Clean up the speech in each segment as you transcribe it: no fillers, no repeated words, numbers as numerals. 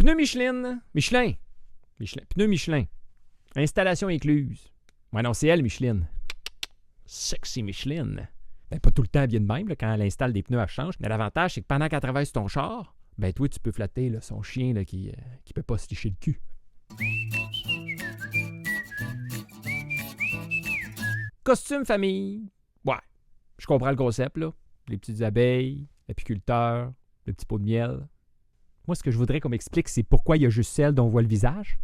Pneus Michelin. Michelin. Pneus Michelin. Installation incluse. Ouais, non, c'est elle, Michelin. Sexy Michelin. Ben, pas tout le temps bien de même, là, quand elle installe des pneus, elle change. Mais l'avantage, c'est que pendant qu'elle travaille sur ton char, ben, toi, tu peux flatter là, son chien là, qui peut pas se licher le cul. Costume famille. Ouais, je comprends le concept, là. Les petites abeilles, l'apiculteur, le petit pot de miel. Moi, ce que je voudrais qu'on m'explique, c'est pourquoi il y a juste celle dont on voit le visage.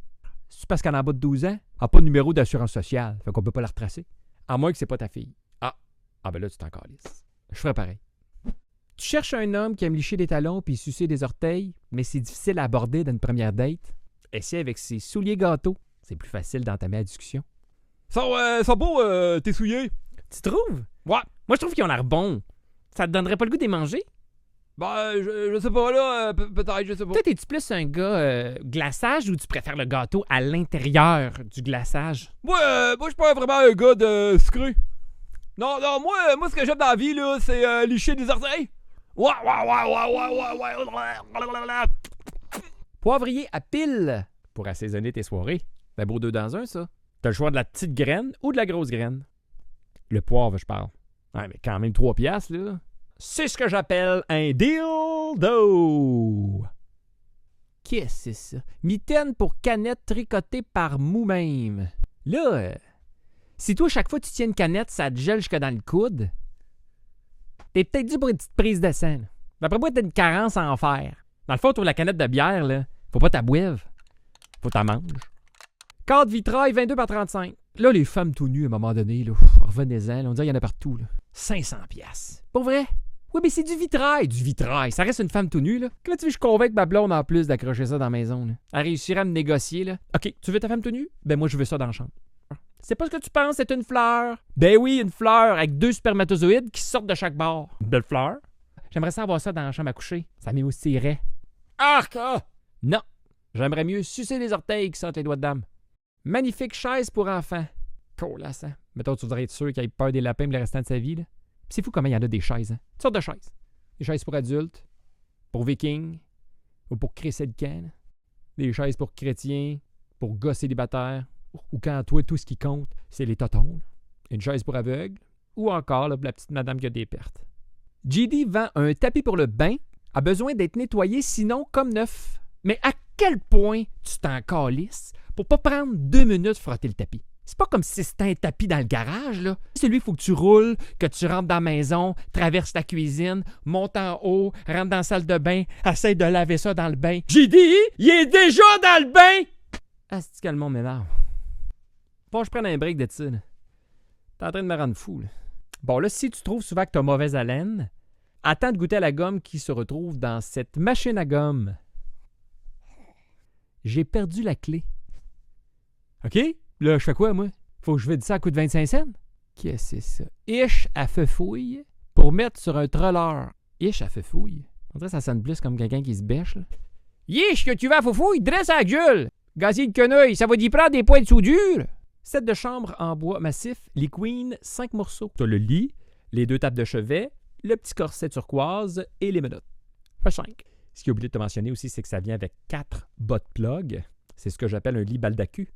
C'est parce qu'elle a en bas de 12 ans, elle n'a pas de numéro d'assurance sociale, fait qu'on peut pas la retracer. À moins que c'est pas ta fille. Ah ben là, tu t'en calisses. Je ferais pareil. Tu cherches un homme qui aime licher des talons puis sucer des orteils, mais c'est difficile à aborder dans une première date. Essaie avec ses souliers gâteaux. C'est plus facile d'entamer la discussion. Sont beaux, tes souliers. Tu trouves? Ouais. Moi, je trouve qu'ils ont l'air bons. Ça te donnerait pas le goût de les manger? Ben, je sais pas, là, peut-être, je sais pas. Peut-être es-tu plus un gars glaçage ou tu préfères le gâteau à l'intérieur du glaçage? Moi, je suis pas vraiment un gars de sucré. Non, moi, ce que j'aime dans la vie, là, c'est licher des orteils. Ouais. Poivrier à pile pour assaisonner tes soirées. Ben beau deux dans un, ça. T'as le choix de la petite graine ou de la grosse graine. Le poivre, je parle. Ouais, mais quand même 3 piastres, là. C'est ce que j'appelle un dildo. Qu'est-ce que c'est ça? Mitaine pour canette tricotée par nous-mêmes. Là, si toi, chaque fois que tu tiens une canette, ça te gèle jusque dans le coude, t'es peut-être dû pour une petite prise de sang. Là. D'après moi, t'as une carence à en faire. Dans le fond, tu la canette de bière, là, faut pas t'aboive. Faut t'en manger. Cadre vitrail 22 par 35. Là, les femmes tout nues, à un moment donné, là, revenez-en, là, on dirait qu'il y en a partout. Là. 500 piastres. Pour vrai? Oui, mais c'est du vitrail. Du vitrail. Ça reste une femme tout nue, là. Comment tu veux que je convainque ma blonde en plus d'accrocher ça dans la maison, là? Elle réussirait à me négocier, là. OK, tu veux ta femme tout nue? Ben moi, je veux ça dans la chambre. C'est pas ce que tu penses, c'est une fleur. Ben oui, une fleur avec 2 spermatozoïdes qui sortent de chaque bord. Une belle fleur. J'aimerais ça avoir ça dans la chambre à coucher. Ça m'émoustillerait. Arc! Non. J'aimerais mieux sucer les orteils qui sortent les doigts de dame. Magnifique chaise pour enfants. Colassant. Mettons, tu voudrais être sûr qu'il ait peur des lapins pour le restant de sa vie, là. C'est fou comment il y en a des chaises, hein? Toutes sortes de chaises. Des chaises pour adultes, pour vikings, ou pour crisser le camp. Des chaises pour chrétiens, pour gars célibataires, ou quand toi, tout ce qui compte, c'est les totons. Une chaise pour aveugles, ou encore là, pour la petite madame qui a des pertes. JD vend un tapis pour le bain, a besoin d'être nettoyé, sinon comme neuf. Mais à quel point tu t'en calisses pour pas prendre 2 minutes frotter le tapis? C'est pas comme si c'était un tapis dans le garage, là. C'est lui, il faut que tu roules, que tu rentres dans la maison, traverses la cuisine, montes en haut, rentres dans la salle de bain, essaye de laver ça dans le bain. J'ai dit, il est déjà dans le bain! Ah, c'est que le monde m'énerve. Bon, je prends un break de ça, là. T'es en train de me rendre fou, là. Bon, là, si tu trouves souvent que t'as mauvaise haleine, attends de goûter à la gomme qui se retrouve dans cette machine à gomme. J'ai perdu la clé. OK? Là, je fais quoi, moi? Faut que je vide ça à coût de 25 cents? Qu'est-ce que c'est ça? Ish à feu fouille pour mettre sur un trolleur. Ish à feu fouille. On dirait que ça sonne plus comme quelqu'un qui se bêche, là. Yish que tu vas à feu fouille, dresse à la gueule! Gazier de quenouille, ça va d'y prendre des points de soudure! Set de chambre en bois massif, les queens, 5 morceaux. T'as le lit, les 2 tables de chevet, le petit corset turquoise et les menottes. Fait 5. Ce qui est oublié de te mentionner aussi, c'est que ça vient avec 4 bottes plug. C'est ce que j'appelle un lit baldacu.